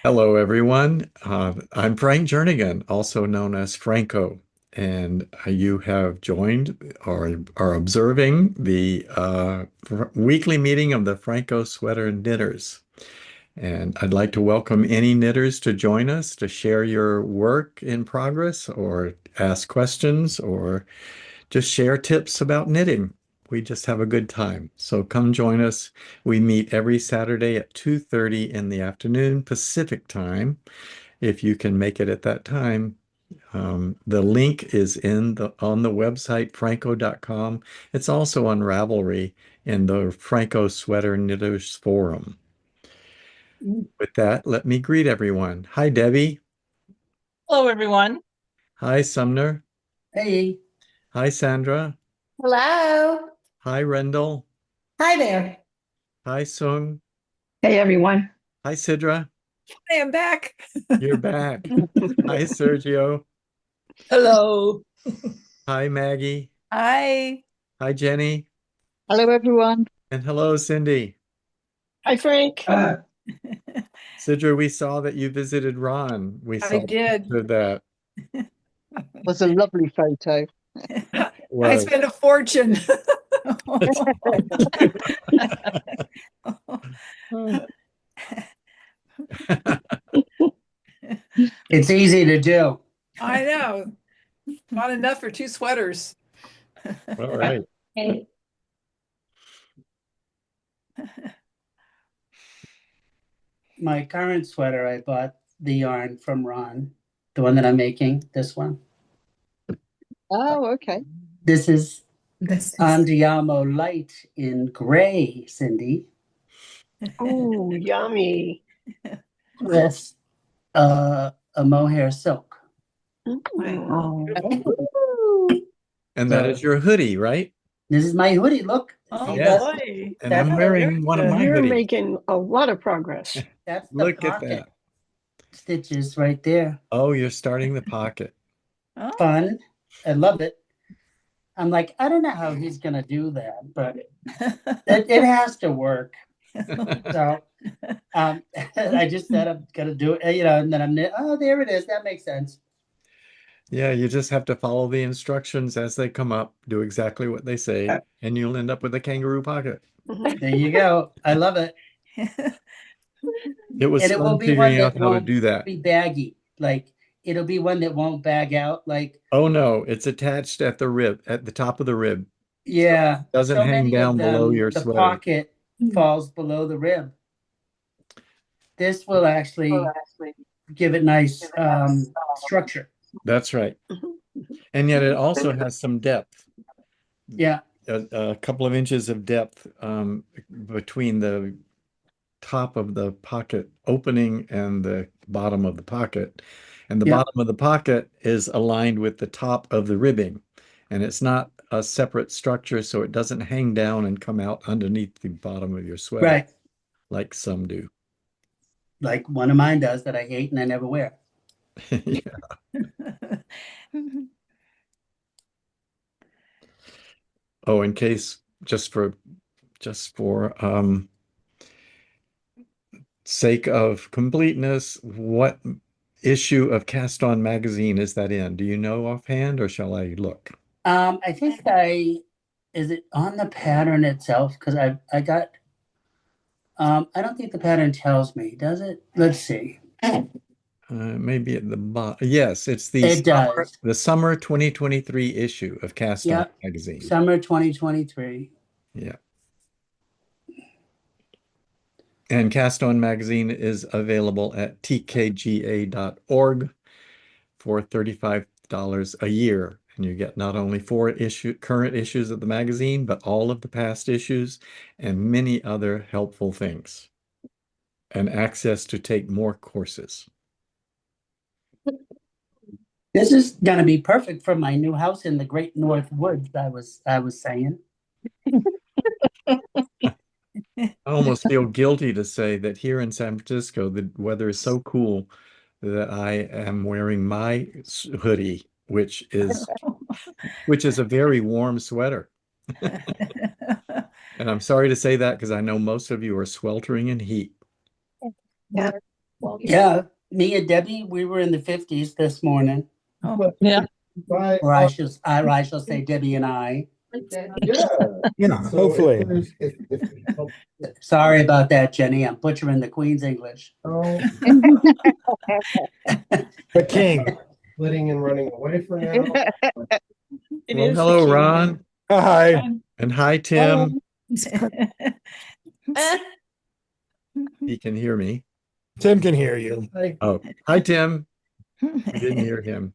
Hello, everyone. I'm Frank Jernigan, also known as Phrancko, and you have joined or are observing the weekly meeting of the Phrancko Sweater Knitters. And I'd like to welcome any knitters to join us to share your work in progress or ask questions or just share tips about knitting. We just have a good time. So come join us. We meet every Saturday at 2:30 in the afternoon Pacific time. If you can make it at that time, the link is on the website Phrancko.com. It's also on Ravelry in the Phrancko Sweater Knitters Forum. With that, let me greet everyone. Hi, Debbie. Hello, everyone. Hi, Sumner. Hey, Hi, Sandra. Hello. Hi, Rendell. Hi there. Hi, Sung. Hey everyone. Hi, Sidra. I am back. You're back. Hi, Sergio. Hello. Hi, Maggie. Hi. Hi, Jenny. Hello everyone. And hello, Cindy. Hi Frank. Sidra, we saw that you visited Ron. We I saw did. that. Was a lovely photo. I Was. spent a fortune. it's easy to do. I know. Not enough for two sweaters. All right. My current sweater, I bought the yarn from Ron, the one that I'm making, this one. Oh, okay. This is This is Andiamo Light in gray, Cindy, Oh, yummy. with a mohair silk. Oh. And that is your hoodie, right? This is my hoodie, look. oh See, Yes. boy. And I'm wearing one of my You're hoodies. making a lot of progress. That's the Look at pocket that. stitches right there. Oh, you're starting the pocket. Oh, Fun. I love it. I'm like, I don't know how he's gonna do that, but it has to work. So I just said I'm gonna do it, and then oh, there it is. That makes sense. Yeah, you just have to follow the instructions as they come up, do exactly what they say, and you'll end up with a kangaroo pocket. There you go. I love it. It was And it will fun be one figuring out that how to won't do that. be baggy. Like it'll be one that won't bag out. Like, Oh no, it's attached at the rib, at the top of the rib. yeah, Doesn't so hang many down of below them, your the sweater. pocket falls below the rib. This will actually give it nice structure. That's right. And yet it also has some depth, Yeah. a couple of inches of depth between the top of the pocket opening and the bottom of the pocket. And the Yeah. bottom of the pocket is aligned with the top of the ribbing. And it's not a separate structure, so it doesn't hang down and come out underneath the bottom of your sweater, Right. like some do. Like one of mine does that I hate and I never wear. Yeah. Oh, in case, just for sake of completeness, what issue of Cast On magazine is that in? Do you know offhand, or shall I look? I think is it on the pattern itself? Because I got I don't think the pattern tells me, does it? Let's see. Maybe at the bottom. Yes, it's It does. the summer 2023 issue of Cast On Yeah. magazine. Summer 2023. Yeah. And Cast On magazine is available at tkga.org for $35 a year. And you get not only current issues of the magazine, but all of the past issues and many other helpful things. And access to take more courses. This is gonna be perfect for my new house in the Great North Woods, I was saying. I almost feel guilty to say that here in San Francisco, the weather is so cool that I am wearing my hoodie, which is a very warm sweater. And I'm sorry to say that because I know most of you are sweltering in heat. Yeah. Yeah, me and Debbie, we were in the 50s this morning. Yeah. Or I shall say Debbie and I. Yeah, hopefully. Sorry about that, Jenny. I'm butchering the Queen's English. The king. Splitting and running away for now. Well, hello, Ron. Hi. And hi, Tim. He can hear me. Tim can hear you. Oh, hi, Tim. We didn't hear him.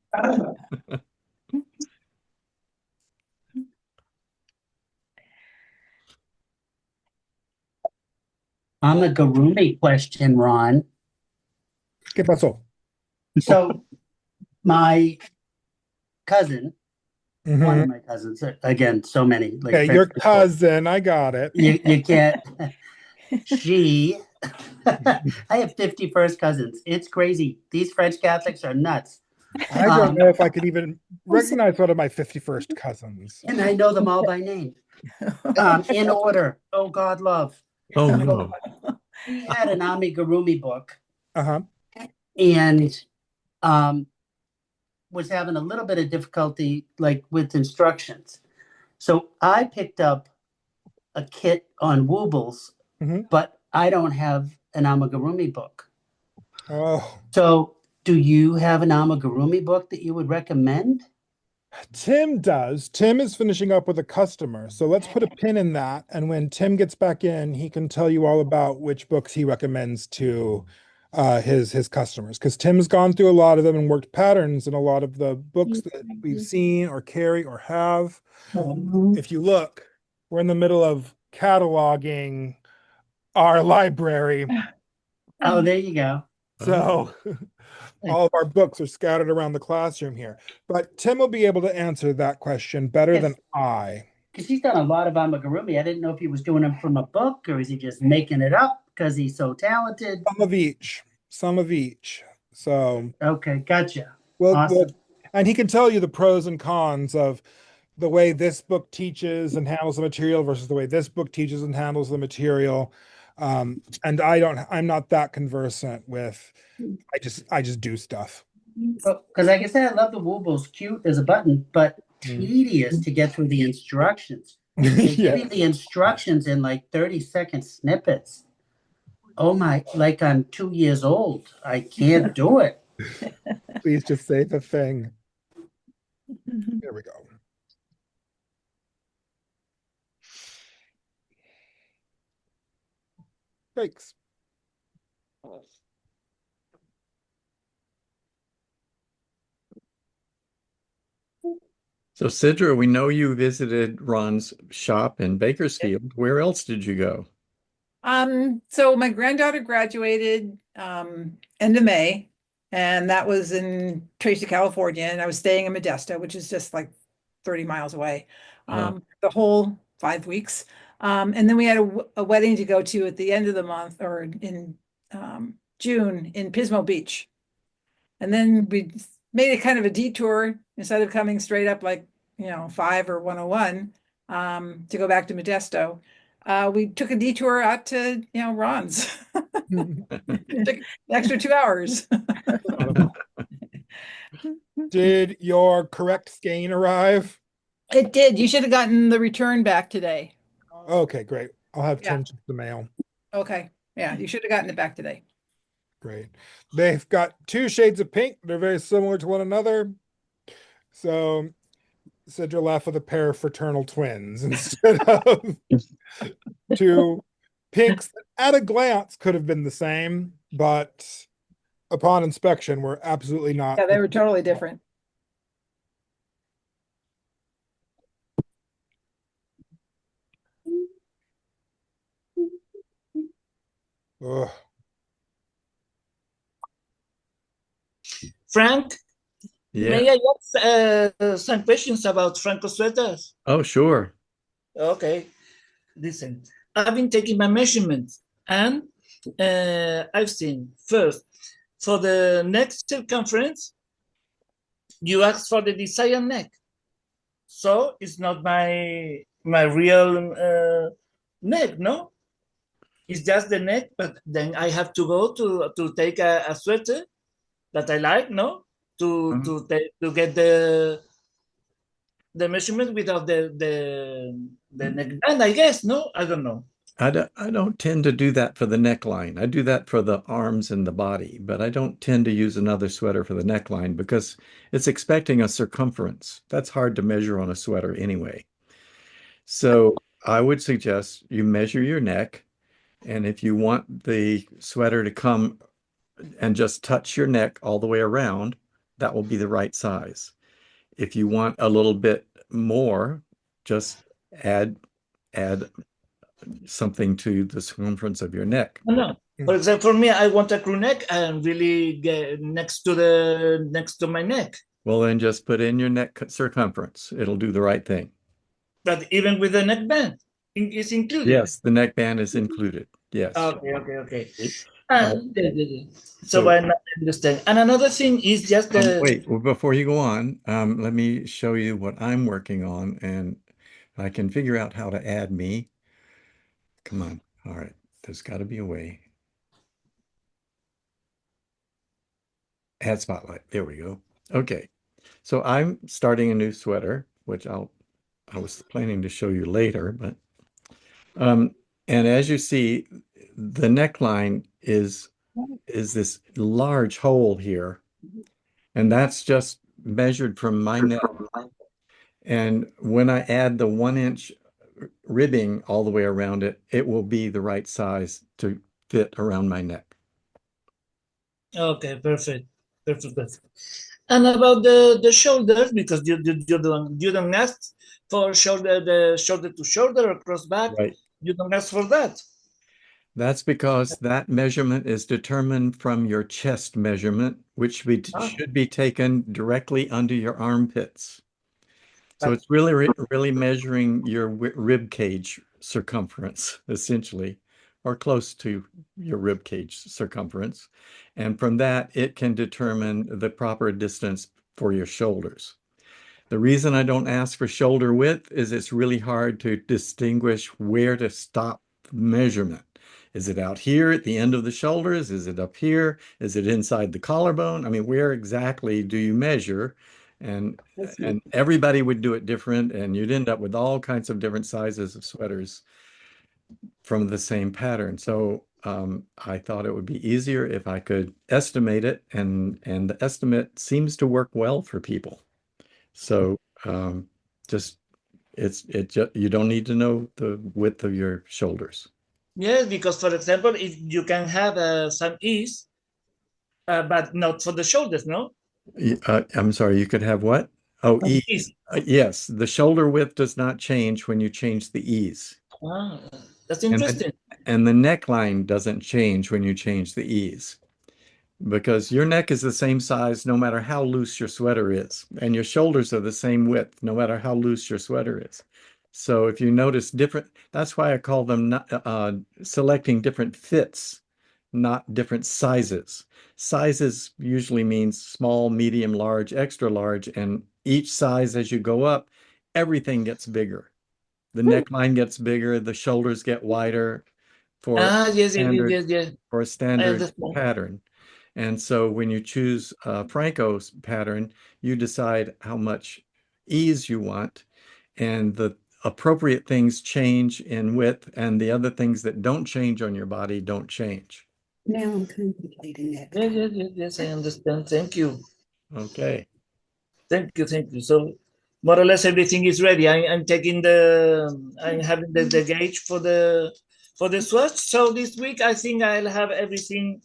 Amigurumi question, Ron. ¿Qué pasó? So my cousin, one Mhm. of my cousins, again, so many. Like Okay, your cousin. I got it. You can't. She, I have 51st cousins. It's crazy. These French Catholics are nuts. I don't know if I could even recognize one of my 51st cousins. And I know them all by name. In order. Oh, God, love. Oh, no. He had an amigurumi book Uh-huh. and was having a little bit of difficulty like with instructions. So I picked up a kit on Woobles, Mhm. but I don't have an amigurumi book. Oh, So do you have an amigurumi book that you would recommend? Tim does. Tim is finishing up with a customer. So let's put a pin in that. And when Tim gets back in, he can tell you all about which books he recommends to his customers. Because Tim's gone through a lot of them and worked patterns in a lot of the books that we've seen or carry or have. If you look, we're in the middle of cataloging our library. Oh, there you go. So all of our books are scattered around the classroom here. But Tim will be able to answer that question better than I. Because he's done a lot of amigurumi. I didn't know if he was doing them from a book or is he just making it up because he's so talented. Some of each. Some of each. So Okay, gotcha. well, Awesome. and he can tell you the pros and cons of the way this book teaches and handles the material versus the way this book teaches and handles the material. And I'm not that conversant with, I just do stuff. Because like I said, I love the Woobles. Cute as a button, but tedious to get through the instructions. They give you the instructions in like 30-second snippets. Oh my, like I'm 2 years old. I can't do it. Please just say the thing. There we go. Thanks. So, Sidra, we know you visited Ron's shop in Bakersfield. Where else did you go? So my granddaughter graduated end of May, and that was in Tracy, California, and I was staying in Modesto, which is just like 30 miles away, the whole 5 weeks. And then we had a wedding to go to at the end of the month or in June in Pismo Beach. And then we made a kind of a detour instead of coming straight up like, 5 or 101 to go back to Modesto. We took a detour out to, Ron's. It took an extra 2 hours. Did your correct skein arrive? It did. You should have gotten the return back today. Okay, great. I'll have Yeah. Tim check the mail. Okay. Yeah, you should have gotten it back today. Great. They've got 2 shades of pink. They're very similar to one another. So Sidra left with a pair of fraternal twins instead of 2 pinks that at a glance could have been the same, but upon inspection were absolutely not. Yeah, they were totally different. Ugh. Frank, may Yeah. I ask some questions about Phrancko Sweaters? Oh, sure. Okay, listen. I've been taking my measurements, and I've seen first for the neck circumference, you asked for the desired neck, so it's not my real neck, no? It's just the neck, but then I have to go to take a sweater that I like, no, to get the measurement without the neckband, I guess. No, I don't know. I don't tend to do that for the neckline. I do that for the arms and the body, but I don't tend to use another sweater for the neckline because it's expecting a circumference. That's hard to measure on a sweater anyway. So I would suggest you measure your neck, and if you want the sweater to come and just touch your neck all the way around, that will be the right size. If you want a little bit more, just add something to the circumference of your neck. No. For example, for me, I want a crew neck and really get next to my neck. Well, then just put in your neck circumference. It'll do the right thing. But even with the neckband, it's included. Yes, the neckband is included. Yes. Okay. Uh, So I understand. And another thing is just wait, well, before you go on, let me show you what I'm working on, and I can figure out how to add me. Come on. All right. There's got to be a way. Add spotlight. There we go. Okay. So I'm starting a new sweater, which I was planning to show you later, but and as you see, the neckline is this large hole here, and that's just measured from my neck. And when I add the 1-inch ribbing all the way around it, it will be the right size to fit around my neck. Okay, perfect. And about the shoulders, because you don't ask for the shoulder to shoulder or cross back. Right. You don't ask for that. That's because that measurement is determined from your chest measurement, which should be taken directly under your armpits. So it's really measuring your rib cage circumference, essentially, or close to your rib cage circumference. And from that, it can determine the proper distance for your shoulders. The reason I don't ask for shoulder width is it's really hard to distinguish where to stop measurement. Is it out here at the end of the shoulders? Is it up here? Is it inside the collarbone? I mean, where exactly do you measure? And everybody would do it different, and you'd end up with all kinds of different sizes of sweaters from the same pattern. So I thought it would be easier if I could estimate it, and the estimate seems to work well for people. So you don't need to know the width of your shoulders. Yes, because for example, if you can have some ease, but not for the shoulders, no? I'm sorry, you could have what? Oh, ease. Yes, the shoulder width does not change when you change the ease. Ah, that's interesting. And the neckline doesn't change when you change the ease, because your neck is the same size no matter how loose your sweater is, and your shoulders are the same width no matter how loose your sweater is. So if you notice that's why I call them selecting different fits, not different sizes. Sizes usually means small, medium, large, extra large, and each size as you go up, everything gets bigger. The neckline gets bigger, the shoulders get wider for a standard pattern. And so when you choose Phrancko's pattern, you decide how much ease you want, and the appropriate things change in width, and the other things that don't change on your body don't change. Now I'm contemplating it. Yes, I understand. Thank you. Okay. Thank you. So more or less everything is ready. I'm having the gauge for the swatch. So this week I think I'll have everything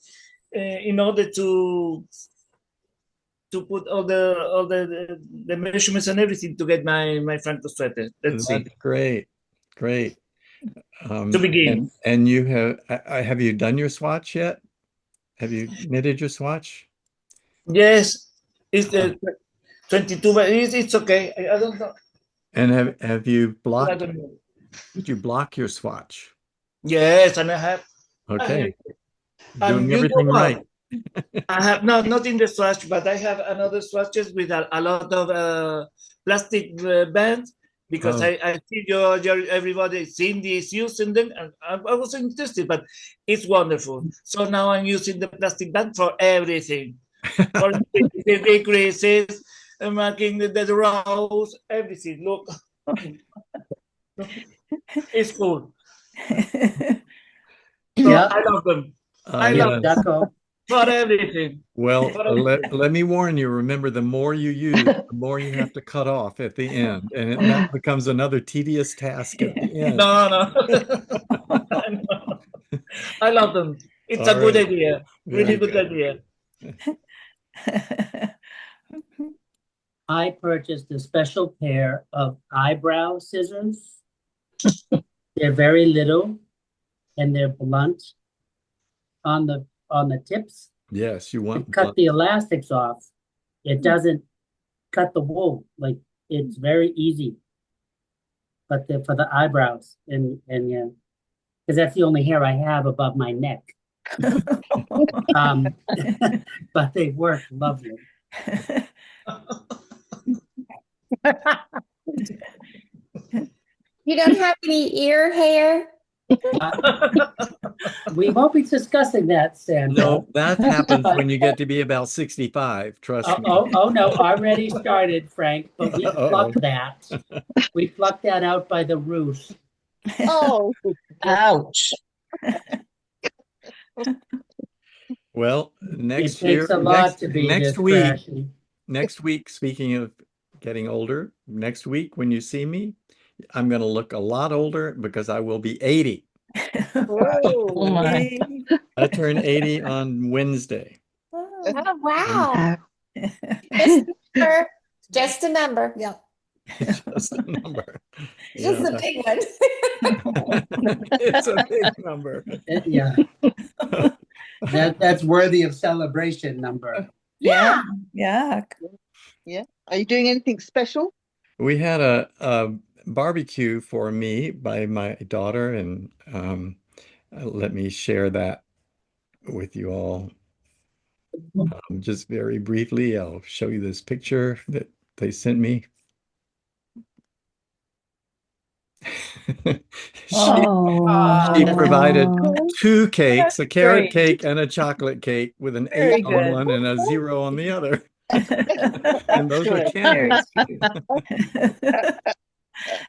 in order to put all the measurements and everything to get my Phrancko sweater. Let's see. Great. To begin. And you have you done your swatch yet? Have you knitted your swatch? Yes, it's 22, but it's okay. I don't know. And have you I blocked? don't know. Did you block your swatch? Yes, and I have. Okay. And Doing everything right. I have not in the swatch, but I have another swatches with a lot of plastic bands, because Oh. I see everybody seeing these using them, and I was interested, but it's wonderful. So now I'm using the plastic bag for everything, for the decreases, marking the rows, everything. Look, it's cool. So Yeah. I love them. I yes. love them Ducko. for everything. Well, For everything. let me warn you, remember, the more you use, the more you have to cut off at the end. And that becomes another tedious task at the end. No. I love them. It's All a good right. idea. Very Really good good. idea. I purchased a special pair of eyebrow scissors. They're very little and they're blunt on the tips. Yes, you To want cut blunt. the elastics off. It doesn't cut the wool. Like it's very easy. But they're for the eyebrows and yeah, because that's the only hair I have above my neck. But they work lovely. You don't have any ear hair? We won't be discussing that, Sandra. No, that happens when you get to be about 65, trust me. Oh no, already started, Frank, but we Uh-oh. plucked that. We plucked that out by the roots. Oh, ouch. Well, next It takes a lot to be next this week, trashy. next week, speaking of getting older, next week when you see me, I'm going to look a lot older because I will be 80. Oh, my. I turn 80 on Wednesday. Oh, wow. Uh, Just a number. Yeah. It's just a number. Just Yeah. a big one. It's a big number. Yeah, that's worthy of celebration number. Yeah. Yeah. yeah. Are you doing anything special? We had a barbecue for me by my daughter, and let me share that with you all. Just very briefly, I'll show you this picture that they sent me. She provided two cakes, a carrot cake and a chocolate cake, with an Very 8 on good. one and a 0 on the other. And those are Good. candles.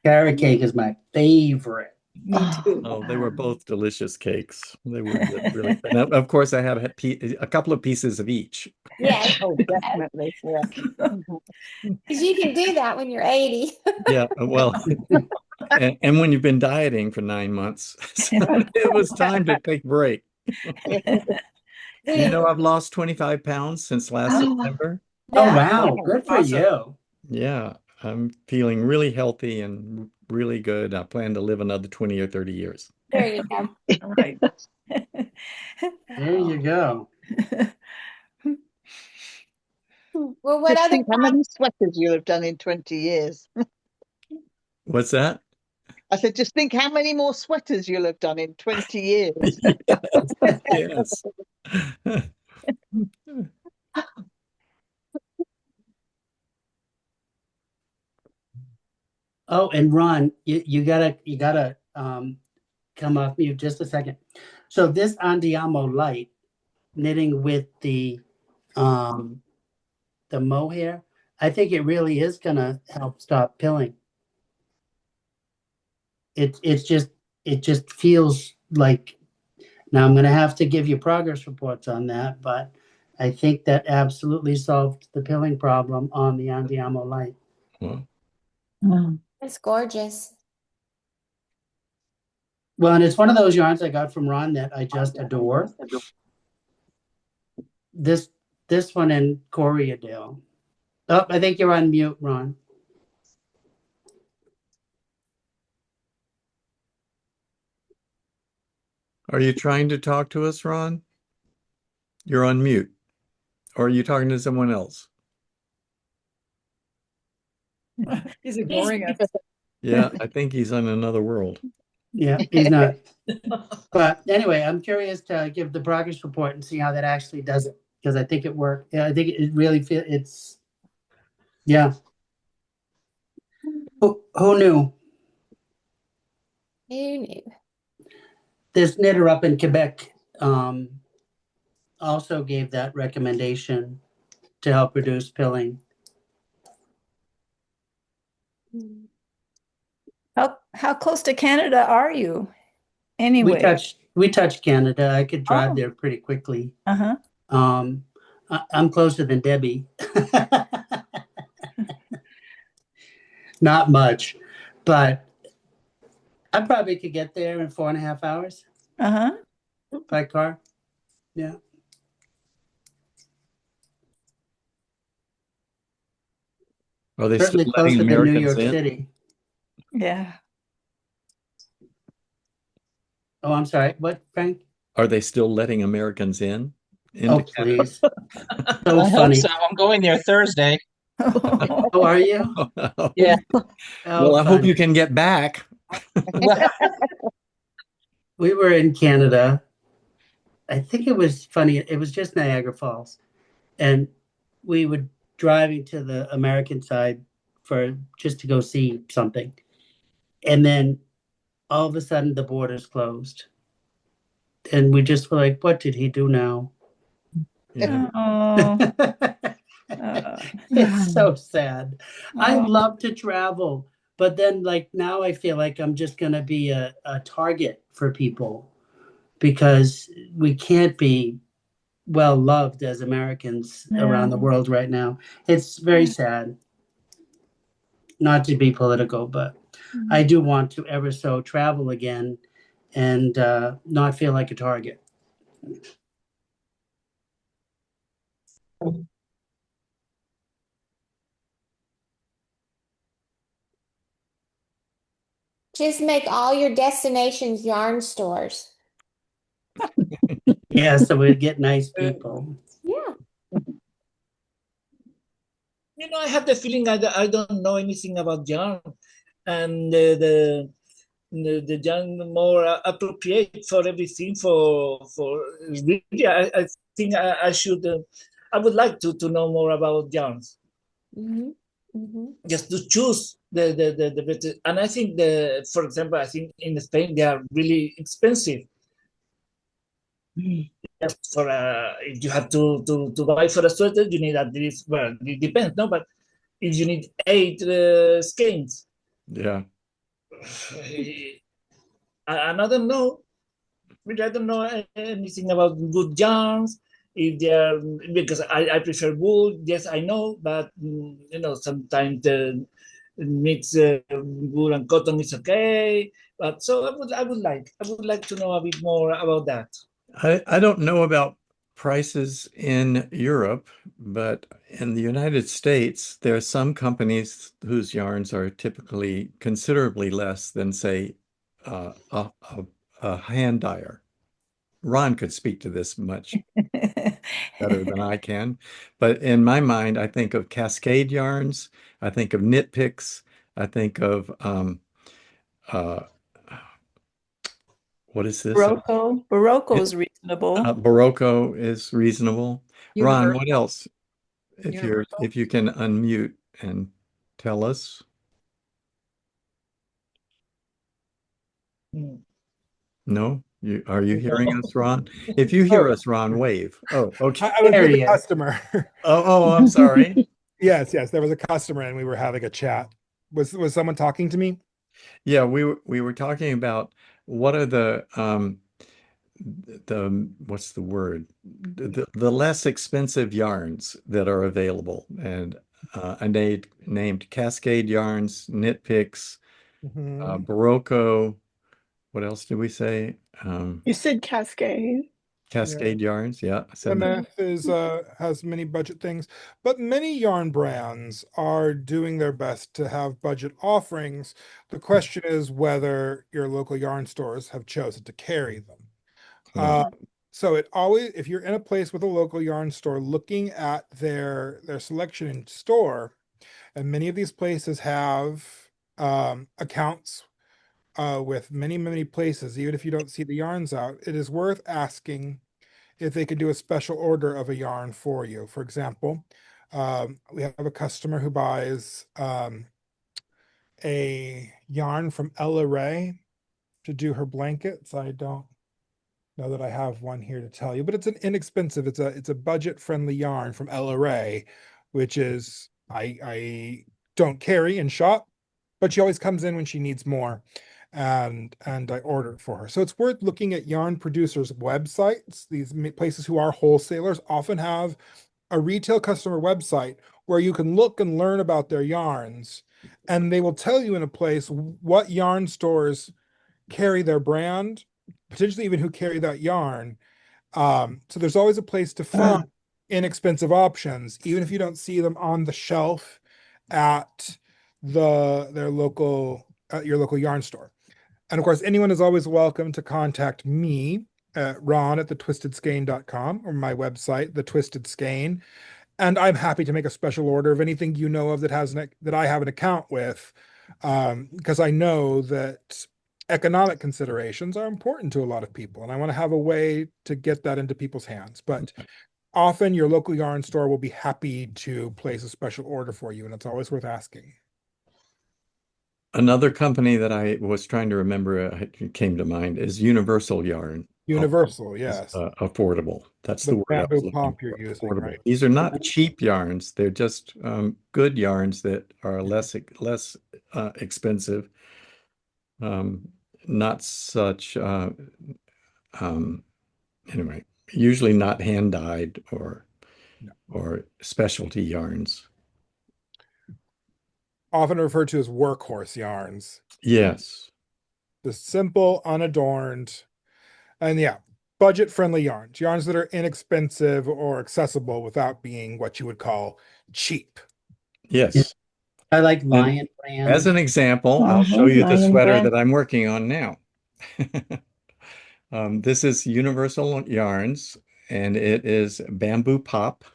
Carrot cake is my favorite. Me too. Oh, they were both delicious cakes. They were really, and of course, I had a couple of pieces of each. Yeah. Oh, definitely. Yeah. Because you can do that when you're 80. Yeah, well, and when you've been dieting for 9 months, so it was time to take a break. You know, I've lost 25 pounds since last September. Oh wow, good for Awesome. you. Yeah, I'm feeling really healthy and really good. I plan to live another 20 or 30 years. There you go. All right. There you go. Well, what Just other think how many sweaters you'll have done in 20 years. What's that? I said, just think how many more sweaters you'll have done in 20 years. Yes. Oh, and Ron, you gotta come off mute just a second. So this Andiamo light knitting with the mohair, I think it really is gonna help stop pilling. It just feels like, now I'm gonna have to give you progress reports on that, but I think that absolutely solved the pilling problem on the Andiamo light. Well, It's gorgeous. Well, and it's one of those yarns I got from Ron that I just adore. This one in Corriedale. Oh, I think you're on mute, Ron. are you trying to talk to us, Ron? You're on mute. Or are you talking to someone else? He's ignoring us. Yeah, I think he's on another world. Yeah, he's not. But anyway, I'm curious to give the progress report and see how that actually does it, because I think it worked. Yeah, I think it really it's yeah. Who knew? Who knew? This knitter up in Quebec also gave that recommendation to help reduce pilling. How close to Canada are you? We Anyway. touched Canada. I could drive Oh. there pretty quickly. Uh-huh. I'm closer than Debbie. Not much, but I probably could get there in 4.5 hours Uh-huh. by car. Yeah. Are they still Certainly letting closer than New Americans York in? City. Yeah. Oh, I'm sorry. What, Frank? Are they still letting Americans in? Oh, Into Canada? please. So I hope funny. so. I'm going there Thursday. Oh, are you? Yeah. Oh, Well, I hope fun. you can get back. Well, We were in Canada. I think it was funny. It was just Niagara Falls. And we were driving to the American side for just to go see something. And then all of a sudden the borders closed. And we just were like, what did he do now? Yeah. Oh. It's so sad. I Oh. love to travel, but then like now I feel like I'm just gonna be a target for people because we can't be well loved as Americans around the world right now. It's very sad. Not to be political, but I do want to ever so travel again and not feel like a target. Just make all your destinations yarn stores. Yeah, so we get nice people. Yeah. You know, I have the feeling I don't know anything about yarn, and the yarn more appropriate for everything. For really, I think I should. I would like to know more about yarns. Mm-hmm. Mm-hmm. Just to choose the better. And I think for example, I think in Spain they are really expensive. Just for if you have to buy for a sweater, you need at least, well, it depends, no, but if you need 8 skeins, Yeah. and I don't know, really, I don't know anything about good yarns. If they are, because I prefer wool, yes, I know, but you know, sometimes the mix wool and cotton is okay. But so I would like to know a bit more about that. I don't know about prices in Europe, but in the United States, there are some companies whose yarns are typically considerably less than, say, a hand dyer. Ron could speak to this much better than I can. But in my mind, I think of Cascade yarns, I think of knit picks, I think of uh, what is this? Barocco is reasonable. Barocco is reasonable. Ron, Universal. what else? Universal. If you can unmute and tell us. No? Are you hearing us, Ron? If you hear us, Ron, wave. Oh, okay. I was There with he a is. customer. Oh, I'm sorry. Yes, there was a customer and we were having a chat. Was someone talking to me? Yeah, we were talking about what are the what's the word? The less expensive yarns that are available. And I named Cascade yarns, knit picks, Mhm. Barocco. What else did we say? You said Cascade. Cascade yarns. Yeah, I said that. MF is has many budget things, but many yarn brands are doing their best to have budget offerings. The question is whether your local yarn stores have chosen to carry them. Yeah. So it always, if you're in a place with a local yarn store, looking at their selection in store, and many of these places have accounts with many places, even if you don't see the yarns out, it is worth asking if they could do a special order of a yarn for you. For example, we have a customer who buys a yarn from Ella Ray to do her blankets. I don't know that I have one here to tell you, but it's an inexpensive, it's a budget-friendly yarn from Ella Ray, which is I don't carry and shop, but she always comes in when she needs more. And I order it for her. So it's worth looking at yarn producers' websites. These places who are wholesalers often have a retail customer website where you can look and learn about their yarns, and they will tell you in a place what yarn stores carry their brand, potentially even who carry that yarn. So there's always a place to find inexpensive options, even if you don't see them on the shelf at your local yarn store. And of course, anyone is always welcome to contact me at ron@thetwistedskein.com or my website, The Twisted Skein. And I'm happy to make a special order of anything you know of that I have an account with, because I know that economic considerations are important to a lot of people, and I want to have a way to get that into people's hands. But often your local yarn store will be happy to place a special order for you, and it's always worth asking. Another company that I was trying to remember came to mind is Universal Yarn. Universal, yes. Affordable. That's The the word I was bamboo looking pop for. you're using, Affordable. right? These are not cheap yarns. They're just good yarns that are less expensive. Not such anyway, usually not hand dyed or specialty yarns. Often referred to as workhorse yarns. Yes. Just simple, unadorned, and yeah, budget-friendly yarns that are inexpensive or accessible without being what you would call cheap. Yes. I like Lion Brand. As an example, I'll show you the sweater that I'm working on now. This is Universal Yarns, and it is bamboo pop.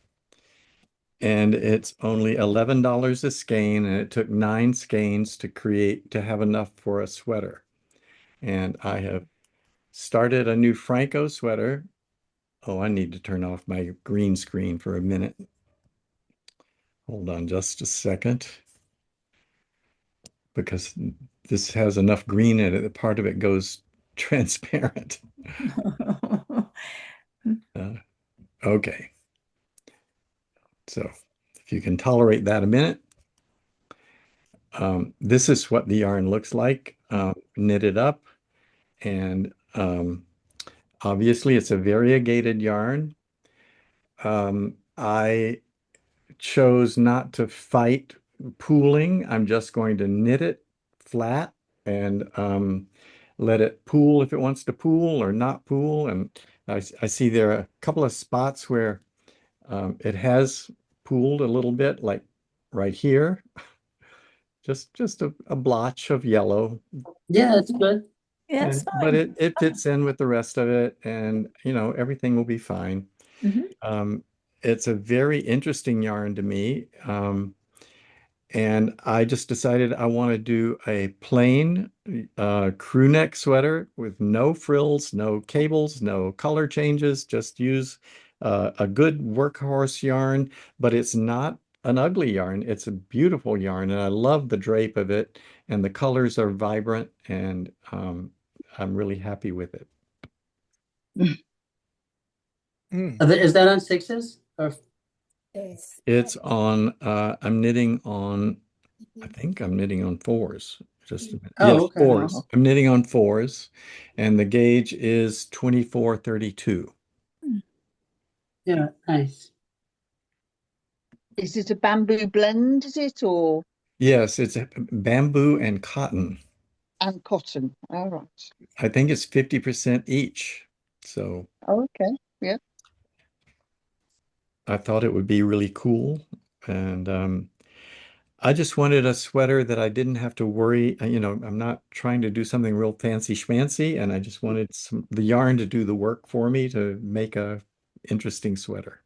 And it's only $11 a skein, and it took 9 skeins to have enough for a sweater. And I have started a new Phrancko sweater. Oh, I need to turn off my green screen for a minute. Hold on just a second. Because this has enough green in it that part of it goes transparent. Okay. So if you can tolerate that a minute. This is what the yarn looks like, knitted up. And obviously it's a variegated yarn. I chose not to fight pooling. I'm just going to knit it flat and let it pool if it wants to pool or not pool. And I see there are a couple of spots where it has pooled a little bit, like right here. Just a blotch of yellow. Yeah, it's good. Yeah, it's But fine. it fits in with the rest of it, and everything will be fine. It's a very interesting yarn to me. And I just decided I want to do a plain crew neck sweater with no frills, no cables, no color changes. Just use a good workhorse yarn, but it's not an ugly yarn. It's a beautiful yarn, and I love the drape of it, and the colors are vibrant, and I'm really happy with it. Is that on sixes? Or... It's on, I'm knitting on, I think I'm knitting on 4s. Just a minute. Oh, Yes, okay. 4s. I'm knitting on 4s, and the gauge is 2432. Yeah, nice. Is it a bamboo blend, is it, or? Yes, it's bamboo and cotton. And cotton. All right. I think it's 50% each. So Oh, okay. Yeah. I thought it would be really cool. And I just wanted a sweater that I didn't have to worry. I'm not trying to do something real fancy schmancy, and I just wanted the yarn to do the work for me to make a interesting sweater.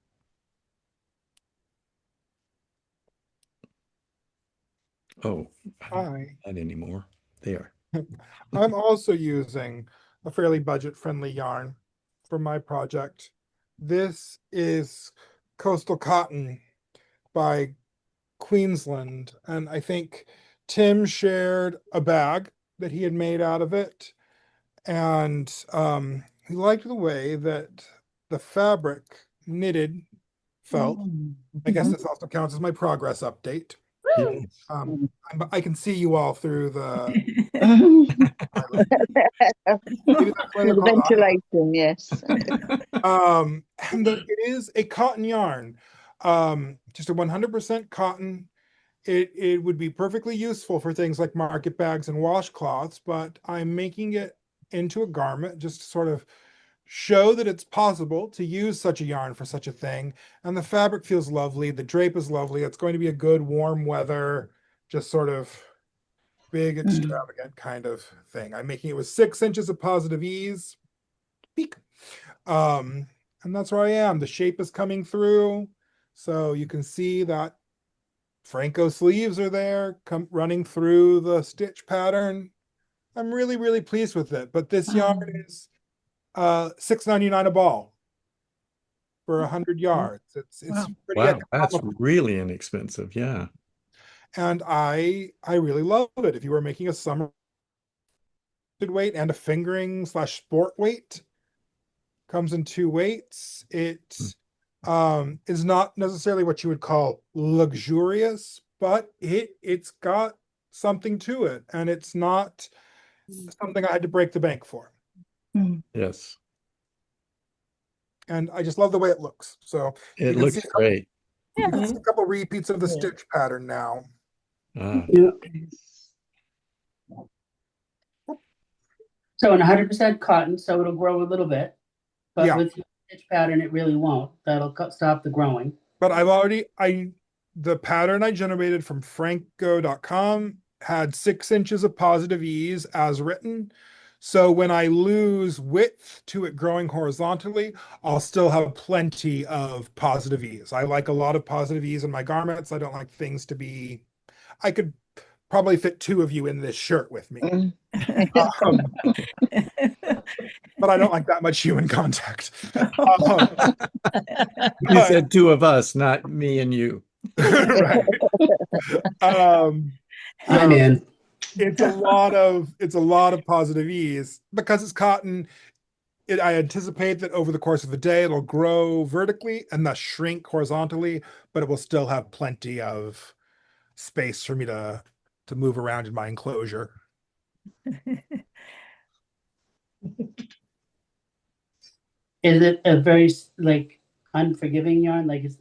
Oh, I don't need that anymore. There. I'm also using a fairly budget-friendly yarn for my project. This is Coastal Cotton by Queensland, and I think Tim shared a bag that he had made out of it, and he liked the way that the fabric knitted felt. I guess this also counts as my progress update. Yes. I can see you all through the Through the ventilation, yes. And it is a cotton yarn, just a 100% cotton. It would be perfectly useful for things like market bags and washcloths, but I'm making it into a garment just to sort of show that it's possible to use such a yarn for such a thing. And the fabric feels lovely. The drape is lovely. It's going to be a good warm weather, just sort of big, extravagant kind of thing. I'm making it with 6 inches of positive ease. Peak. And that's where I am. The shape is coming through. So you can see that Phrancko sleeves are there, running through the stitch pattern. I'm really, really pleased with it. But this yarn is $6.99 a ball for 100 yards. It's pretty Wow, that's economical. really inexpensive. Yeah. And I really love it. If you were making a summer weight and a fingering / sport weight, comes in 2 weights. It is not necessarily what you would call luxurious, but it's got something to it, and it's not something I had to break the bank for. Yes. And I just love the way it looks. So you It can looks see great. you can see a couple repeats of the stitch pattern now. Yeah. So in 100% cotton, so it'll grow a little bit, but with the stitch pattern, it really won't. That'll stop the growing. But the pattern I generated from Phrancko.com had 6 inches of positive ease as written. So when I lose width to it growing horizontally, I'll still have plenty of positive ease. I like a lot of positive ease in my garments. I don't like things to be, I could probably fit 2 of you in this shirt with me. But I don't like that much human contact. You said 2 of us, not me and you. Right. I'm in. It's a lot of positive ease because it's cotton. I anticipate that over the course of the day it'll grow vertically and thus shrink horizontally, but it will still have plenty of space for me to move around in my enclosure. Is it a very unforgiving yarn? Like does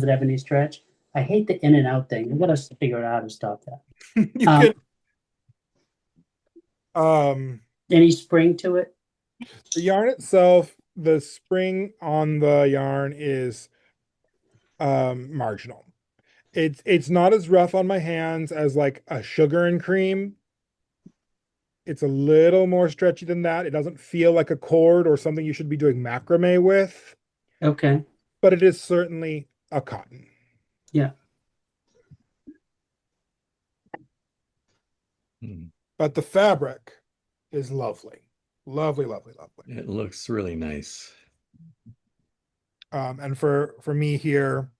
it have any stretch? I hate the in and out thing. We gotta figure out how to stop that. You can any spring to it? The yarn itself, the spring on the yarn is marginal. It's not as rough on my hands as like a sugar and cream. It's a little more stretchy than that. It doesn't feel like a cord or something you should be doing macrame with. Okay. But it is certainly a cotton. Yeah. But the fabric is lovely. Lovely, lovely, lovely. It looks really nice. And for me here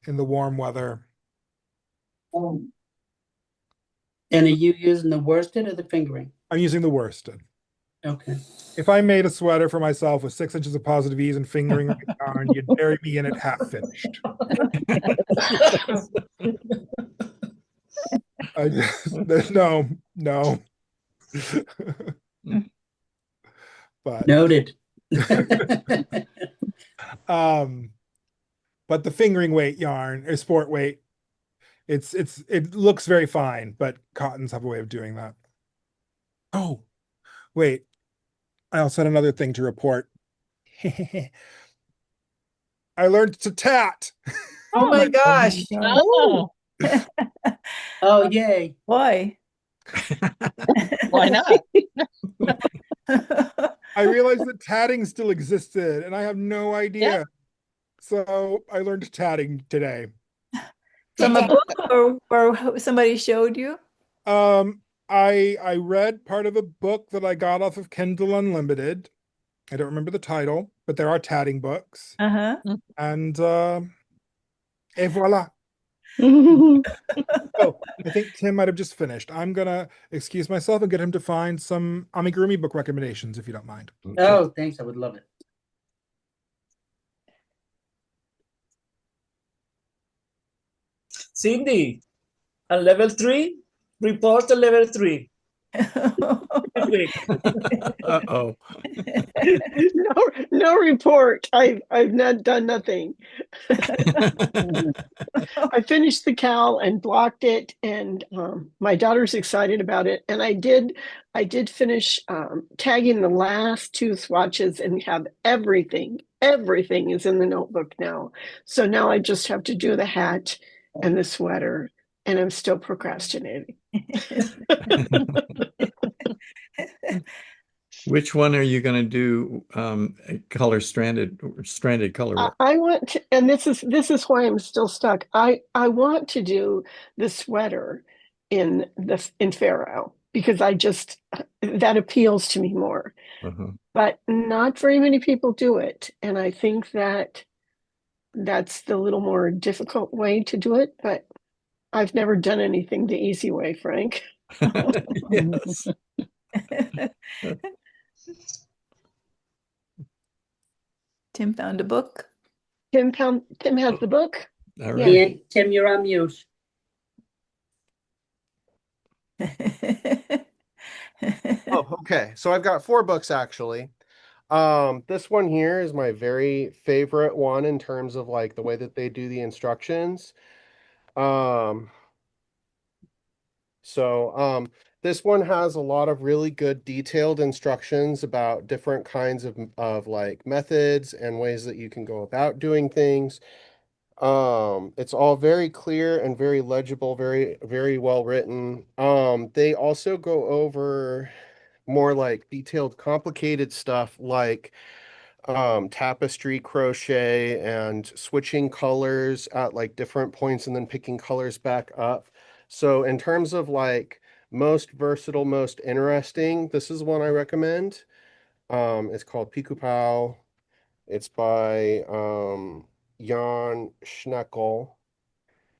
in the warm weather. And are you using the worsted or the fingering? I'm using the worsted. Okay. If I made a sweater for myself with 6 inches of positive ease and fingering on the yarn, you'd bury me in it half finished. There's no. But noted. But the fingering weight yarn or sport weight, it looks very fine, but cottons have a way of doing that. Oh, wait. I also had another thing to report. I learned to tat. Oh my gosh. Oh, Oh, yay. Why? why not? I realized that tatting still existed, and I have no idea. Yeah. So I learned tatting today. From a book or somebody showed you? I read part of a book that I got off of Kindle Unlimited. I don't remember the title, but there are tatting books. Uh-huh. And et voila. Oh, I think Tim might have just finished. I'm gonna excuse myself and get him to find some amigurumi book recommendations, if you don't mind. Oh, thanks. I would love it. Cindy, at level 3, report to level 3. Quick. Uh-oh. No report. I've not done nothing. I finished the cowl and blocked it, and my daughter's excited about it. And I did finish tagging the last 2 swatches and have everything is in the notebook now. So now I just have to do the hat and the sweater, and I'm still procrastinating. Which one are you going to do color stranded color with? I want to, and this is why I'm still stuck. I want to do the sweater in Pharaoh, because that appeals to me more. But not very many people do it, and I think that's the little more difficult way to do it. But I've never done anything the easy way, Frank. Yes. Tim found a book. Tim has the book. All right. Tim, you're on mute. Oh, okay. So I've got 4 books actually. This one here is my very favorite one in terms of like the way that they do the instructions. This one has a lot of really good detailed instructions about different kinds of like methods and ways that you can go about doing things. It's all very clear and very legible, very, very well written. They also go over more like detailed, complicated stuff like tapestry crochet and switching colors at like different points and then picking colors back up. So in terms of like most versatile, most interesting, this is one I recommend. It's called Pica. It's by Jan Schneckel.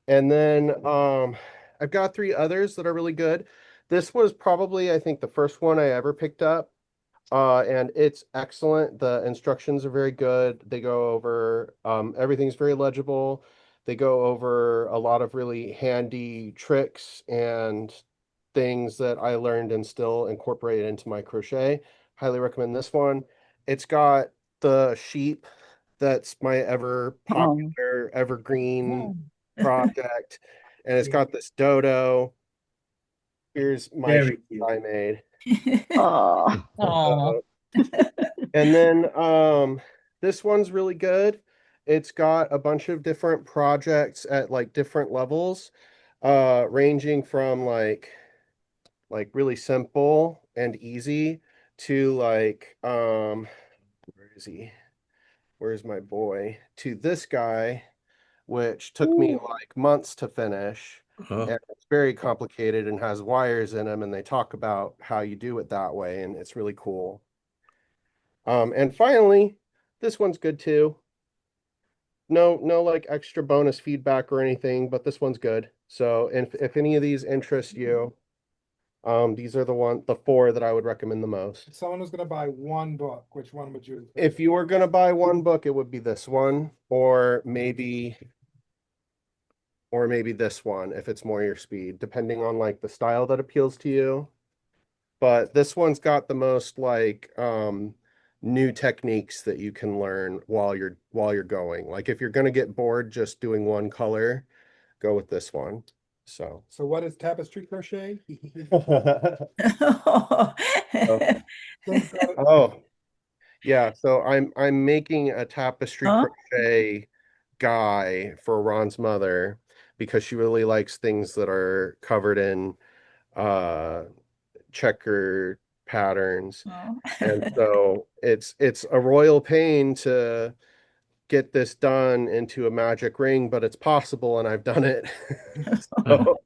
And then I've got 3 others that are really good. This was probably, I think, the first one I ever picked up. And it's excellent. The instructions are very good. They go over everything's very legible. They go over a lot of really handy tricks and things that I learned and still incorporate into my crochet. Highly recommend this one. It's got the sheep that's my ever popular evergreen project, and it's got this dodo. Here's my Very sheep cute. I made. Oh, And then this one's really good. It's got a bunch of different projects at like different levels, ranging from like really simple and easy to like where is he? Where's my boy? To this guy, which took me like months to finish. Oh. And it's very complicated and has wires in them, and they talk about how you do it that way, and it's really cool. And finally, this one's good too. No like extra bonus feedback or anything, but this one's good. So if any of these interest you, these are the 4 that I would recommend the most. If someone was gonna buy one book, which one would you? If you were gonna buy one book, it would be this one, or maybe this one if it's more your speed, depending on like the style that appeals to you. But this one's got the most like new techniques that you can learn while you're going. Like if you're gonna get bored just doing one color, go with this one. So what is tapestry crochet? oh yeah, so I'm making a tapestry crochet guy for Ron's mother because she really likes things that are covered in checker patterns. And so it's a royal pain to get this done into a magic ring, but it's possible and I've done it. So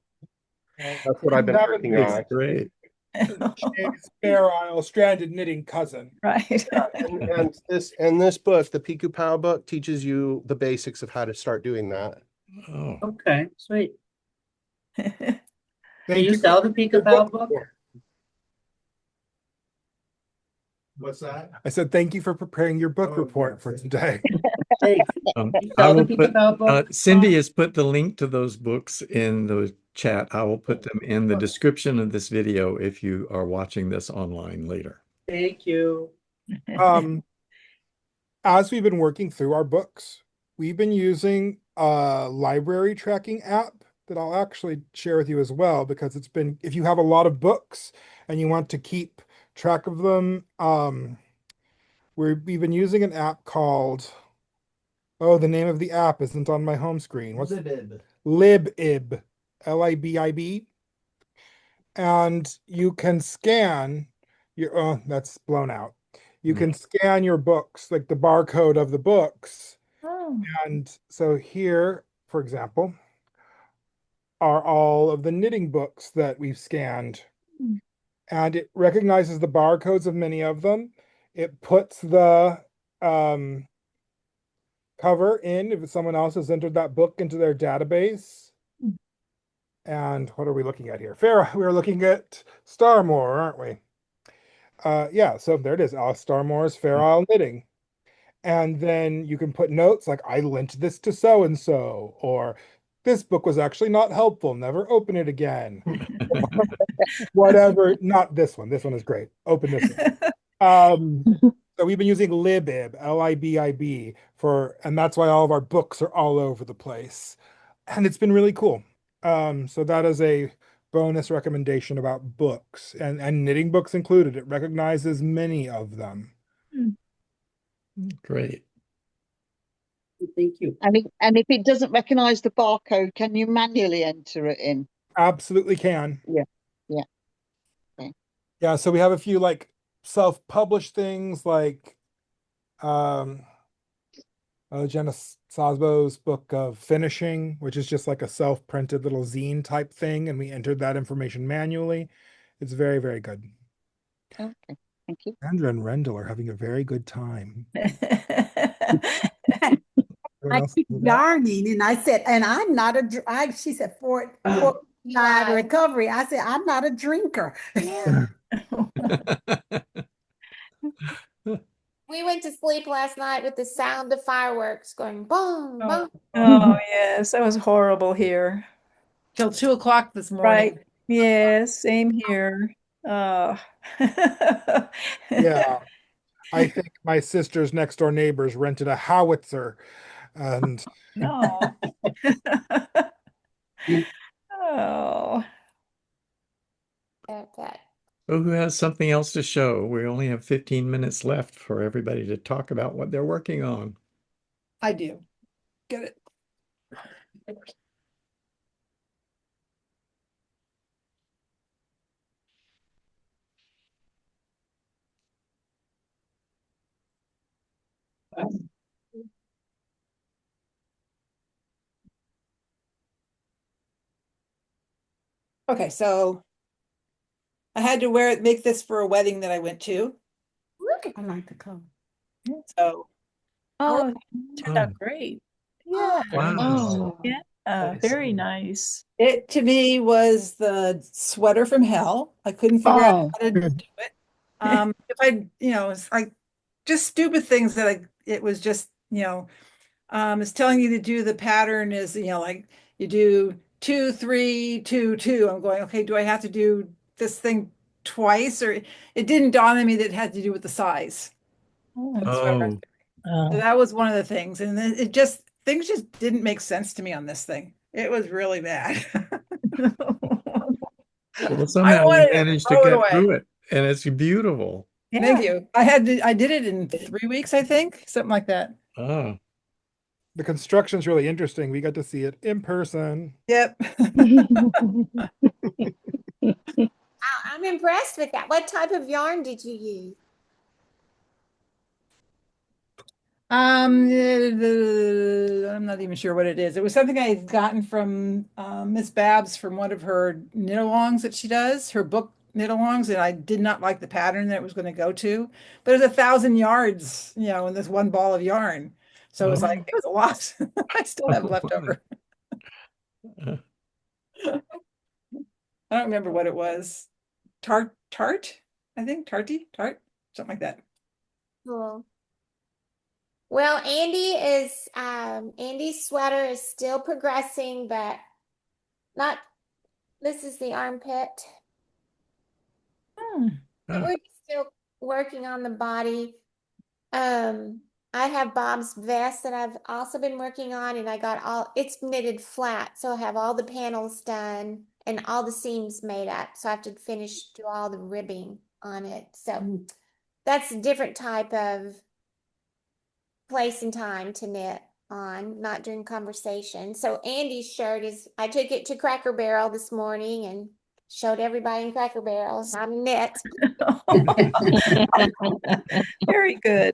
that's what I've been working on. Great. Fair Isle stranded knitting cousin. Right. And this book, the Pica book, teaches you the basics of how to start doing that. Oh, Okay, sweet. Do Thank you you sell for the Pica your book book? report. What's that? I said thank you for preparing your book report for today. Thanks. You I sell the will Pica put, book? Cindy has put the link to those books in the chat. I will put them in the description of this video if you are watching this online later. Thank you. Um, as we've been working through our books, we've been using a library tracking app that I'll actually share with you as well, because it's been, if you have a lot of books and you want to keep track of them, we've been using an app called, oh, the name of the app isn't on my home screen. What's Libib? Libib, Libib. And you can scan your, oh, that's blown out. You can scan your books, like the barcode of the books. Oh. And so here, for example, are all of the knitting books that we've scanned. And it recognizes the barcodes of many of them. It puts the cover in if someone else has entered that book into their database. And what are we looking at here? Farah, we're looking at Starmore, aren't we? Yeah, so there it is, Alice Starmore's Fair Isle Knitting. And then you can put notes like, I lent this to so-and-so, or this book was actually not helpful, never open it again. Whatever, not this one. This one is great. Open this one. So we've been using Libib, Libib, and that's why all of our books are all over the place. And it's been really cool. So that is a bonus recommendation about books and knitting books included. It recognizes many of them. Great. Thank you. And if it doesn't recognize the barcode, can you manually enter it in? Absolutely can. Yeah. Yeah. Okay. Yeah, so we have a few like self-published things like Jenna Sosbo's book of finishing, which is just like a self-printed little zine type thing, and we entered that information manually. It's very, very good. Okay. Thank you. Sandra and Rendell are having a very good time. I keep yarning, and I said, and I'm not a. She said, for recovery. I said, I'm not a drinker. We went to sleep last night with the sound of fireworks going boom, boom. Oh, yes, that was horrible here. Till 2 o'clock this morning. Right. Yes, same here. Yeah. I think my sister's next door neighbors rented a howitzer and No. Oh. Okay. So who has something else to show? We only have 15 minutes left for everybody to talk about what they're working on. I do. Get it. Okay, so I had to make this for a wedding that I went to. I like the color. So Oh, it turned out great. Yeah. Wow. Yeah. Very nice. it to me was the sweater from hell. I couldn't figure out how to do it. If it's like just stupid things that it was just, it's telling you to do the pattern is, like you do 2, 3, 2, 2. I'm going, okay, do I have to do this thing twice? Or it didn't dawn on me that it had to do with the size. Oh, So that was one of the things. And then things just didn't make sense to me on this thing. It was really bad. well, somehow you managed to get through it, and it's beautiful. Yeah. Thank you. I did it in 3 weeks, I think, something like that. Oh. The construction's really interesting. We got to see it in person. Yep. I'm impressed with that. What type of yarn did you use? I'm not even sure what it is. It was something I had gotten from Miss Babs from one of her knit-alongs that she does, her book knit-alongs, and I did not like the pattern that it was going to go to. But it was 1,000 yards, in this one ball of yarn. So it was like, it was a lot. I still have leftover. I don't remember what it was. Tart, I think. Tart, something like that. Cool. Well, Andy's sweater is still progressing, but not, this is the armpit. But we're still working on the body. I have Bob's vest that I've also been working on, and it's knitted flat, so I have all the panels done and all the seams made up. So I have to do all the ribbing on it. So that's a different type of place and time to knit on, not during conversation. So Andy's shirt I took it to Cracker Barrel this morning and showed everybody in Cracker Barrel how to knit. Very good.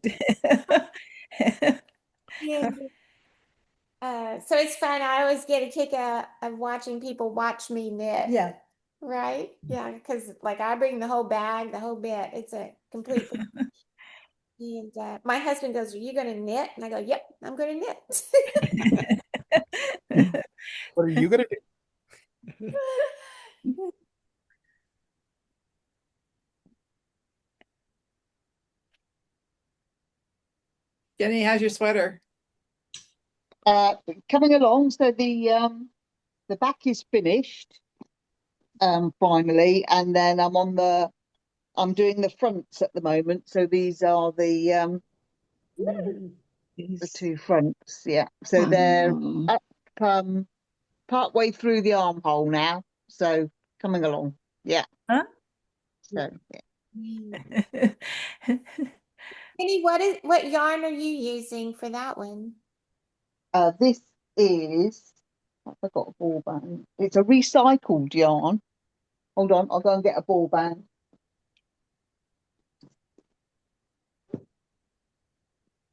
So it's fun. I always get a kick out of watching people watch me knit. Yeah. Right? Yeah, because like I bring the whole bag, the whole bit. It's a complete. And my husband goes, "Are you going to knit?" And I go, "Yep, I'm going to knit." What are you gonna do? Jenny, how's your sweater? Coming along. So the back is finished, finally, and then I'm doing the fronts at the moment. So these are the two fronts. Yeah. So they're up part way through the armhole now. So coming along. Yeah. Huh? So Penny, what yarn are you using for that one? this is, I got a ball band. It's a recycled yarn. Hold on, I'll go and get a ball band.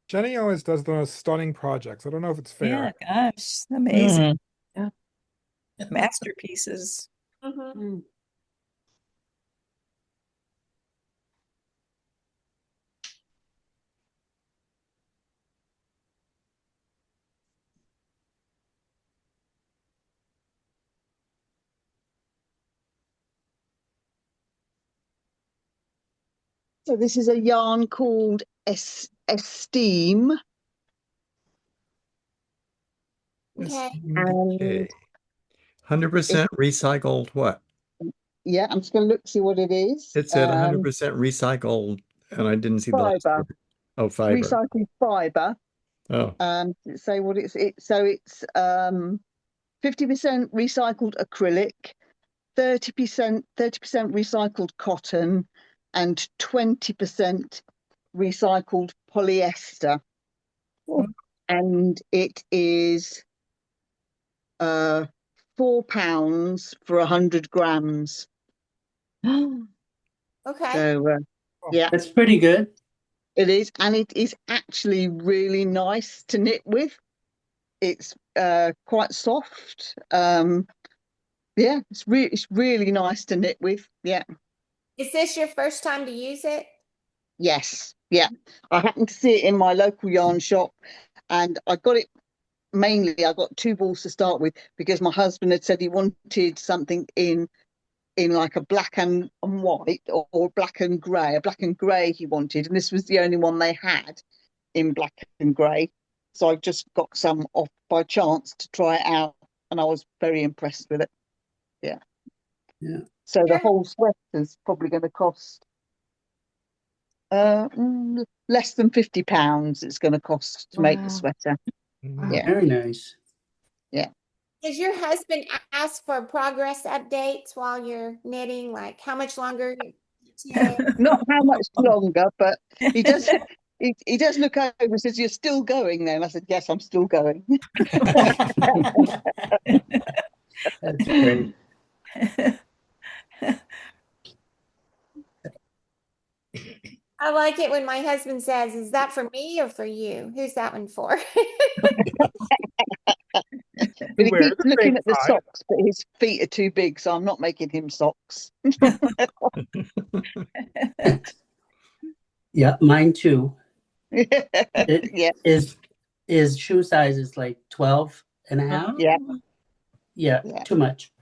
Jenny always does the most stunning projects. I don't know if it's Yeah, fair. gosh, amazing. Yeah. Masterpieces. So this is a yarn called Esteem. Okay. And 100% recycled what? yeah, I'm just going to look see what it is. It said 100% recycled, and I didn't see the last Fiber. word. Oh, fiber. Recycled fiber. Oh, Say what it's 50% recycled acrylic, 30% recycled cotton, and 20% recycled polyester. And it is £4 for 100 grams. Okay. So yeah, That's pretty good. it is, and it is actually really nice to knit with. It's quite soft. Yeah, it's really nice to knit with. Yeah. Is this your first time to use it? Yes. Yeah. I happened to see it in my local yarn shop, and I got it mainly. I got two balls to start with because my husband had said he wanted something in like a black and white or black and grey. A black and grey he wanted, and this was the only one they had in black and grey. So I just got some off by chance to try it out, and I was very impressed with it. Yeah. Yeah. So the whole sweater's probably going to cost less than £50. It's going to cost to make the sweater. Yeah. Very nice. Yeah. Does your husband ask for progress updates while you're knitting? Like how much longer? Not how much longer, but he does. He does look over and says, "You're still going then?" I said, "Yes, I'm still going." That's great. I like it when my husband says, "Is that for me or for you? Who's that one for?" But he keeps looking at the socks, but his feet are too big, so I'm not making him socks. Yeah, mine too. Yeah. His shoe size is like 12 and a half. Yeah. Yeah, Yeah. too much.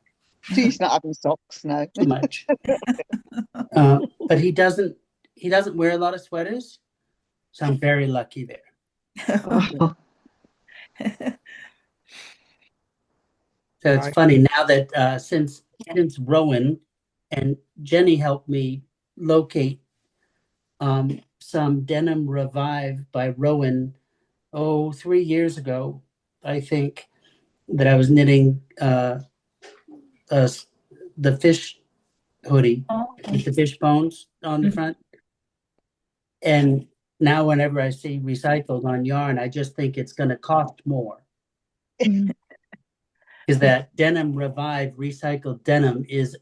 She's not having socks, no. Too much. But he doesn't wear a lot of sweaters, so I'm very lucky there. Oh, So it's Right. funny now that since Rowan and Jenny helped me locate some Denim Revive by Rowan, 3 years ago, I think, that I was knitting the fish hoodie with the fish bones on the front. And now whenever I see recycled on yarn, I just think it's going to cost more. Because that Denim Revive recycled denim is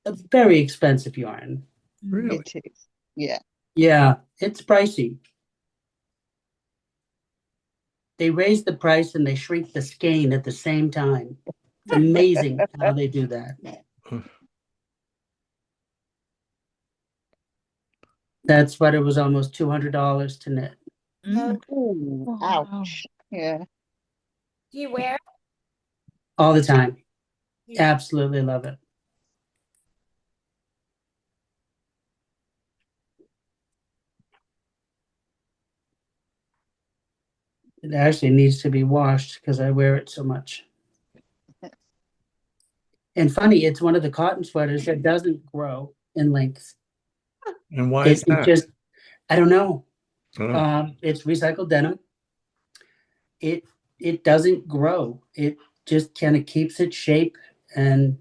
a very expensive yarn. Really? it is. Yeah. Yeah, it's pricey. They raise the price and they shrink the skein at the same time. It's amazing how they do that. That's what it was, almost $200 to knit Ooh, Oh, ouch. Yeah. Do you wear it? all the time. Absolutely love it. It actually needs to be washed because I wear it so much. And funny, it's one of the cotton sweaters that doesn't grow in length. And why is It that? just, I don't know. Oh, It's recycled denim. It doesn't grow. It just kind of keeps its shape, and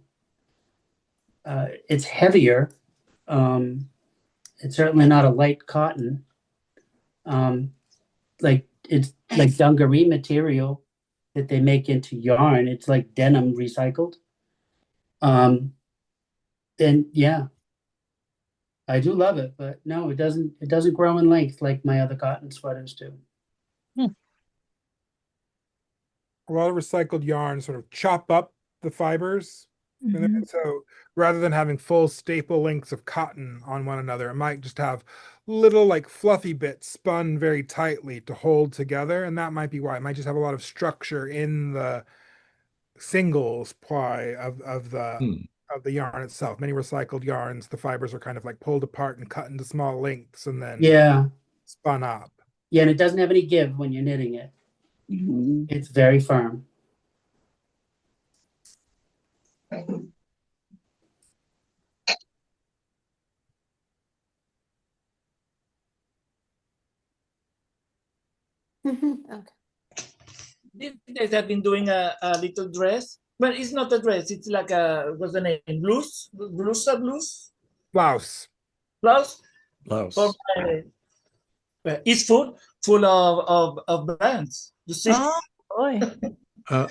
it's heavier. It's certainly not a light cotton. Like it's like dungaree material that they make into yarn. It's like denim recycled. And yeah, I do love it, but no, it doesn't grow in length like my other cotton sweaters do. A lot of recycled yarn sort of chop up the fibers. And then, so rather than having full staple lengths of cotton on one another, it might just have little like fluffy bits spun very tightly to hold together. And that might be why it might just have a lot of structure in the singles ply of the yarn itself. Many recycled yarns, the fibers are kind of like pulled apart and cut into small lengths and then Yeah. spun up. Yeah, and it doesn't have any give when you're knitting it. It's very firm. Okay. You guys have been doing a little dress. Well, it's not a dress. It's like what's the name? Blouse? Blouse? Blouse. Blouse? blouse. For my, it's full of bands. You see? Oh boy.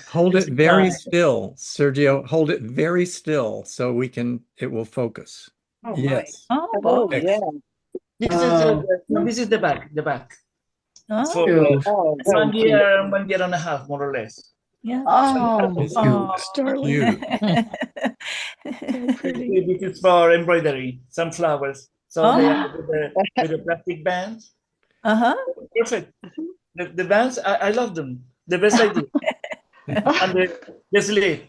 Hold It's it very fun. still, Sergio. Hold it very still so it will focus. Oh, Yes. Oh Oh, boy. yeah. This is the back. The back. It's Oh, for Ew. Oh, very cute. 1 year and a half, more or less. yeah. Oh, It's Oh. Sterling. cute. So pretty. This is for embroidery, some flowers. So they are with the plastic bands. Uh-huh. Perfect. The bands, I love them. The best idea. And the sleeve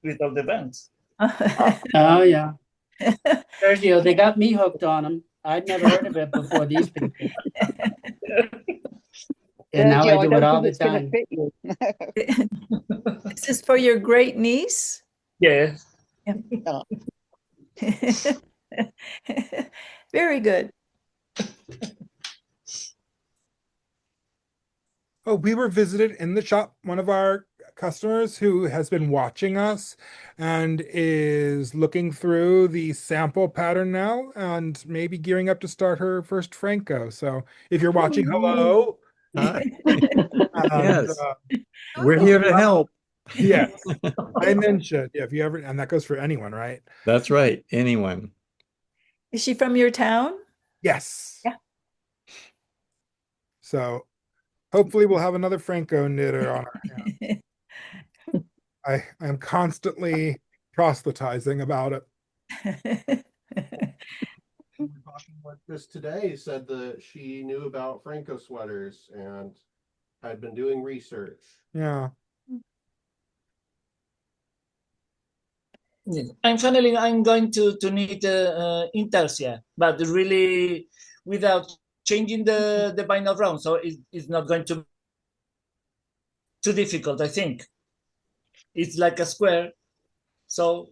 with all the bands. Oh yeah. Sergio, they got me hooked on them. I'd never heard of it before these people. And now Sergio, I do don't it all think the it's gonna time. fit you. This is for your great niece? Yes. Oh, Very good. Oh, we were visited in the shop. One of our customers who has been watching us and is looking through the sample pattern now and maybe gearing up to start her first Phrancko. So if you're watching, hello. Hi. And, Yes. We're here to help. yes, I mentioned, yeah, if you ever, and that goes for anyone, right? That's right. Anyone. Is she from your town? Yes. Yeah. So hopefully we'll have another Phrancko knitter on our hands. I am constantly proselytizing about it. We were talking with this today, said that she knew about Phrancko Sweaters and had been doing research. Yeah. Yes. I'm going to need intarsia, but really without changing the vinyl round, so it's not going to be too difficult. I think it's like a square. So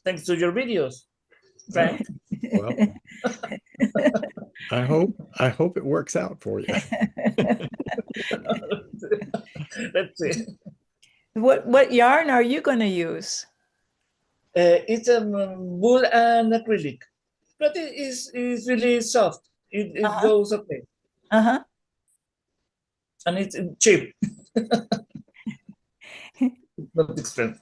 thanks to your videos, Frank. Well, I hope it works out for you. Let's see. What yarn are you going to use? It's a wool and acrylic, but it is really soft. It goes okay, Uh-huh. and it's cheap. Not expensive.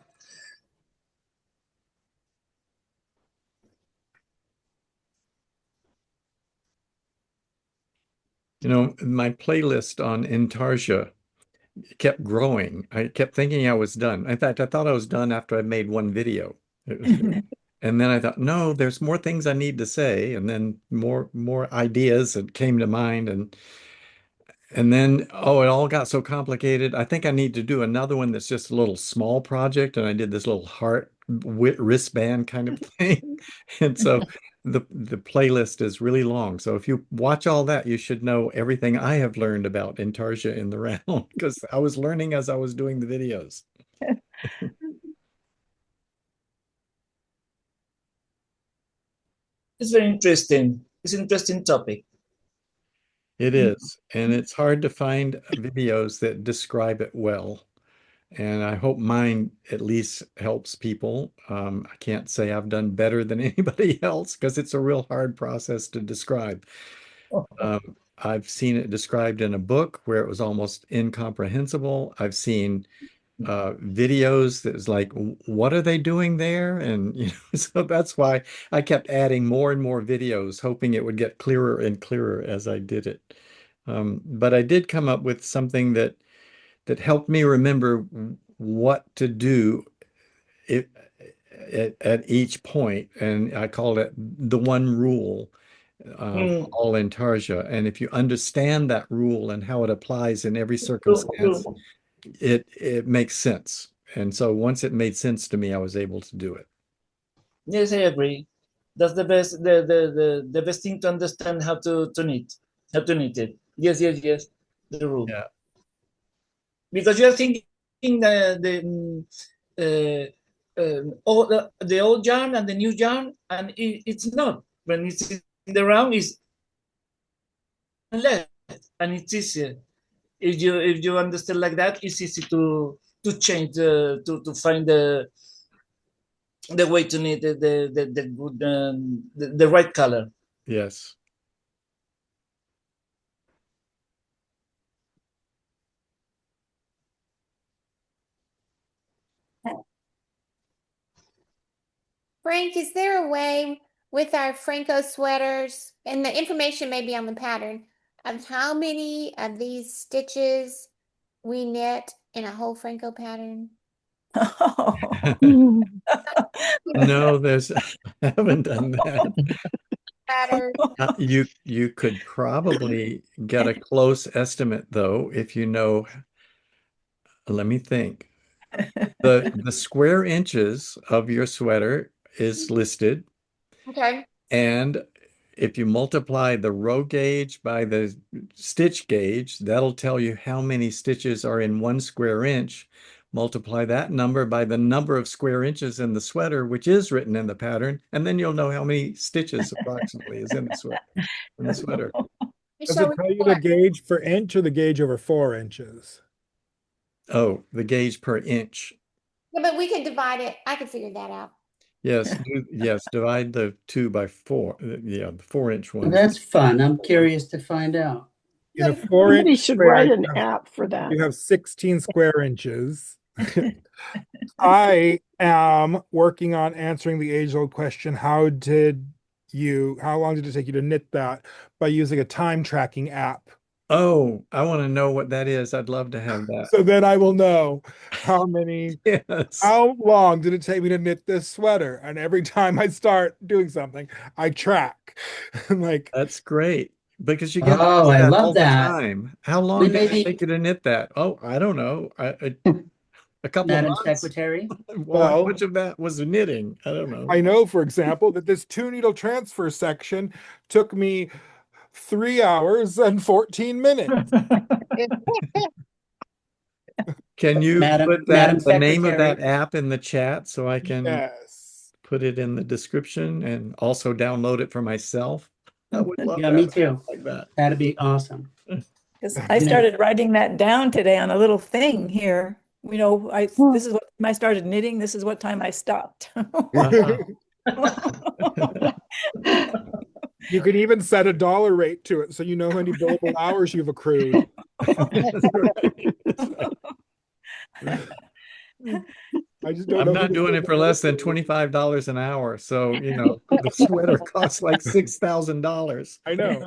You know, my playlist on Intarsia kept growing. I kept thinking I was done. In fact, I thought I was done after I made one video. And then I thought, no, there's more things I need to say, and then more ideas that came to mind, and then oh, it all got so complicated. I think I need to do another one that's just a little small project, and I did this little heart wristband kind of thing. And so the playlist is really long. So if you watch all that, you should know everything I have learned about Intarsia in the round because I was learning as I was doing the videos. It's very interesting. It's an interesting topic. It is, and it's hard to find videos that describe it well. And I hope mine at least helps people. I can't say I've done better than anybody else because it's a real hard process to describe. I've seen it described in a book where it was almost incomprehensible. I've seen videos that was like, what are they doing there? And you know, so that's why I kept adding more and more videos, hoping it would get clearer and clearer as I did it. But I did come up with something that helped me remember what to do at each point, and I called it the one rule for all Intarsia. And if you understand that rule and how it applies in every circumstance, it makes sense. And so once it made sense to me, I was able to do it. Yes, I agree. That's the best the best thing to understand how to knit. How to knit it. Yes, yes, yes. The rule. Yeah. Because you're thinking all the old yarn and the new yarn, and it's not. When it's in the round, it's left, and it's easier. If you understand like that, it's easy to change to find the way to knit the good the right color. Yes. Frank, is there a way with our Phrancko sweaters, and the information may be on the pattern, of how many of these stitches we knit in a whole Phrancko pattern? No, there's I haven't done that. Pattern. You could probably get a close estimate though if you know. Let me think. The square inches of your sweater is listed, Okay. and if you multiply the row gauge by the stitch gauge, that'll tell you how many stitches are in 1 square inch. Multiply that number by the number of square inches in the sweater, which is written in the pattern, and then you'll know how many stitches approximately is in the sweater. Does it tell you the gauge per inch or the gauge over 4 inches? Oh, the gauge per inch. Yeah, but we can divide it. I can figure that out. Yes, yes, divide the 2 by 4. Yeah, the 4-inch one. That's fun. I'm curious to find out. In a Somebody 4-inch should square, write an app for that. you have 16 square inches. I am working on answering the age-old question, how long did it take you to knit that, by using a time tracking app? Oh, I want to know what that is. I'd love to have that. So then I will know how Yes. how long did it take me to knit this sweater? And every time I start doing something, I track. Like, That's great because you get Oh, I that love all the that. time. How long Then did it maybe take you to knit that? Oh, I don't know. A couple Madam of months. Secretary. Well, how Well- much of that was knitting? I don't know. I know, for example, that this 2-needle transfer section took me 3 hours and 14 minutes. Can you Madam- put Madam the name of that Secretary. app in the chat so I can Yes. put it in the description and also download it for myself? I would love Yeah, to me have an app too. like that. That'd be awesome. Because I started writing that down today on a little thing here. You know, this is what time I started knitting. This is what time I stopped. You could even set a dollar rate to it so you know how many billable hours you've accrued. I just don't I'm know not who doing the it for less than $25 an hour. So, you know, the sweater costs like $6,000. I know.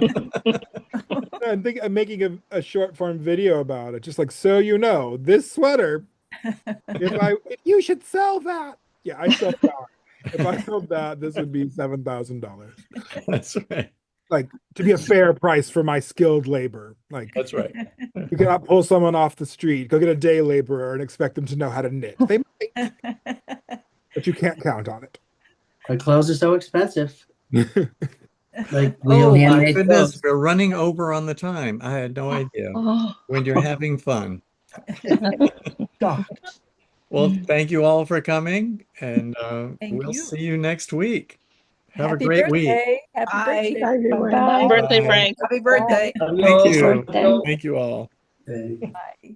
I'm making a short form video about it. Just like, so you know, this sweater, if you should sell that. Yeah, I sell that. If I sold that, this would be $7,000. That's right. Like, to be a fair price for my skilled labor. Like, That's right. you cannot pull someone off the street, go get a day laborer and expect them to know how to knit. They might, but you can't count on it. Our clothes are so expensive. Like Oh real my handmade goodness, clothes. we're running over on the time. I had no idea. Oh, When you're having fun. God. Well, thank you all for coming, and Thank we'll you. see you next week. Have Happy a great week. birthday. Happy Bye. birthday. Bye, everyone. happy birthday, Bye. Frank. Happy birthday. Love Thank all. you. Birthday. Thank you all. Okay. Bye.